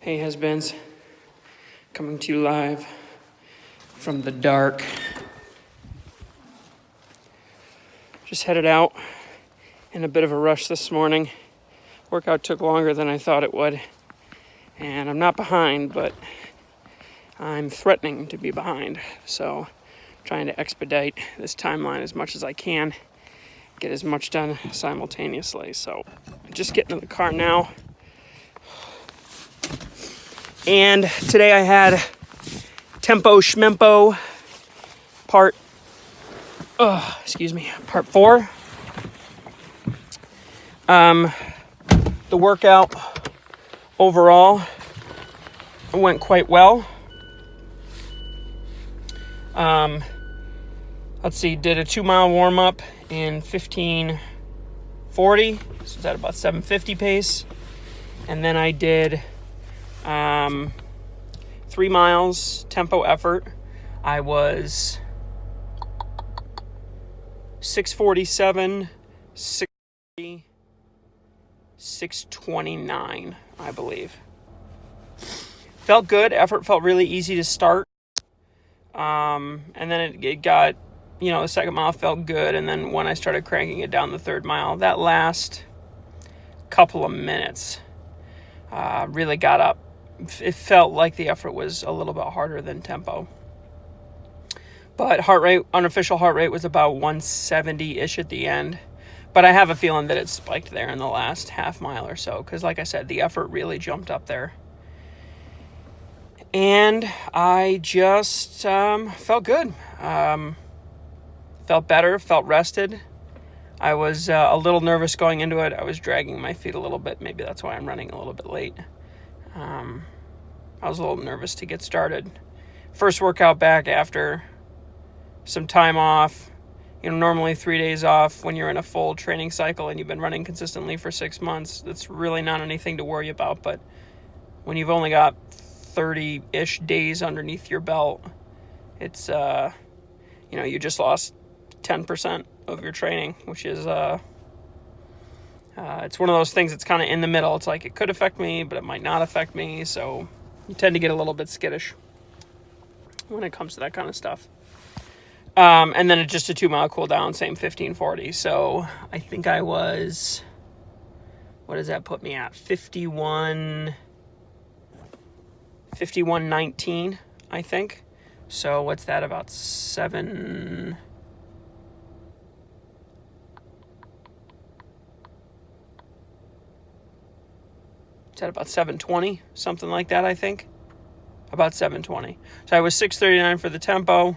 Hey has-beens, coming to you live from the dark. Just headed out in a bit of a rush this morning. Workout took longer than I thought it would. And I'm not behind, but I'm threatening to be behind. So I'm trying to expedite this timeline as much as I can, get as much done simultaneously. So just getting in the car now. And today I had Shmempo part 4. The workout overall went quite well. Let's see, did a 2-mile warm-up in 15:40, so at about 7:50 pace. And then I did 3 miles tempo effort. I was 6:47, 6:30, 6:29, I believe. Felt good. Effort felt really easy to start. And then it got, the second mile felt good. And then when I started cranking it down the third mile, that last couple of minutes really got up. It felt like the effort was a little bit harder than tempo. But unofficial heart rate was about 170-ish at the end. But I have a feeling that it spiked there in the last half mile or so. Because like I said, the effort really jumped up there. And I just felt good. Felt better, felt rested. I was a little nervous going into it. I was dragging my feet a little bit. Maybe that's why I'm running a little bit late. I was a little nervous to get started. First workout back after some time off. Normally 3 days off when you're in a full training cycle and you've been running consistently for 6 months. That's really not anything to worry about. But when you've only got 30-ish days underneath your belt, it's, you just lost 10% of your training, which is, it's one of those things that's kind of in the middle. It's like it could affect me, but it might not affect me. So you tend to get a little bit skittish when it comes to that kind of stuff. And then it's just a 2-mile cool down, same 15:40. So I think I was, what does that put me at? 51:19, I think. So what's that, about 7... It's at about 7:20, something like that, I think. About 7:20. So I was 6:39 for the tempo,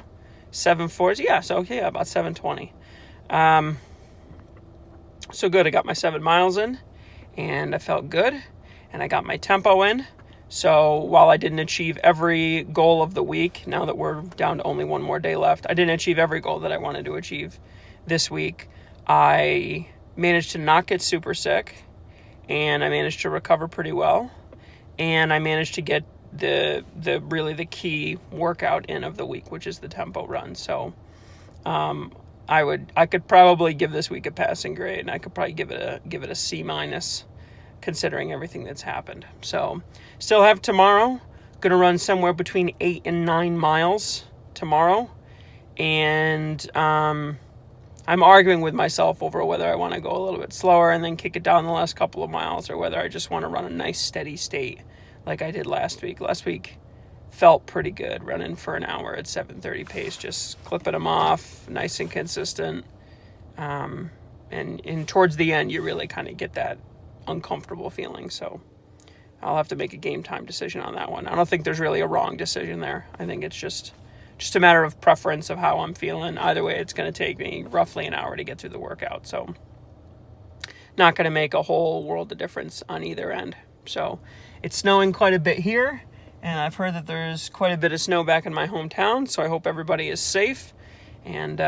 7:40. Yeah, so okay, about 7:20. So good. I got my 7 miles in, and I felt good, and I got my tempo in. So while I didn't achieve every goal of the week, now that we're down to only one more day left, I didn't achieve every goal that I wanted to achieve this week. I managed to not get super sick, and I managed to recover pretty well, and I managed to get the key workout in of the week, which is the tempo run. So I could probably give this week a passing grade, and I could probably give it a C-, considering everything that's happened. So still have tomorrow. Gonna run somewhere between 8 and 9 miles tomorrow, and I'm arguing with myself over whether I want to go a little bit slower and then kick it down the last couple of miles, or whether I just want to run a nice steady state like I did last week. Last week felt pretty good, running for an hour at 7:30 pace, just clipping them off, nice and consistent. And towards the end, you really kind of get that uncomfortable feeling. So I'll have to make a game time decision on that one. I don't think there's really a wrong decision there. I think it's just a matter of preference of how I'm feeling. Either way, it's going to take me roughly an hour to get through the workout. So not going to make a whole world of difference on either end. So it's snowing quite a bit here, and I've heard that there's quite a bit of snow back in my hometown. So I hope everybody is safe. And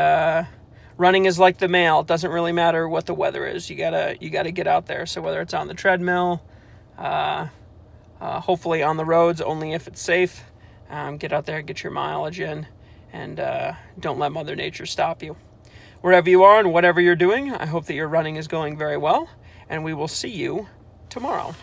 running is like the mail. It doesn't really matter what the weather is. You gotta get out there. So whether it's on the treadmill, hopefully on the roads, only if it's safe. Get out there, get your mileage in, and don't let Mother Nature stop you. Wherever you are and whatever you're doing, I hope that your running is going very well, and we will see you tomorrow.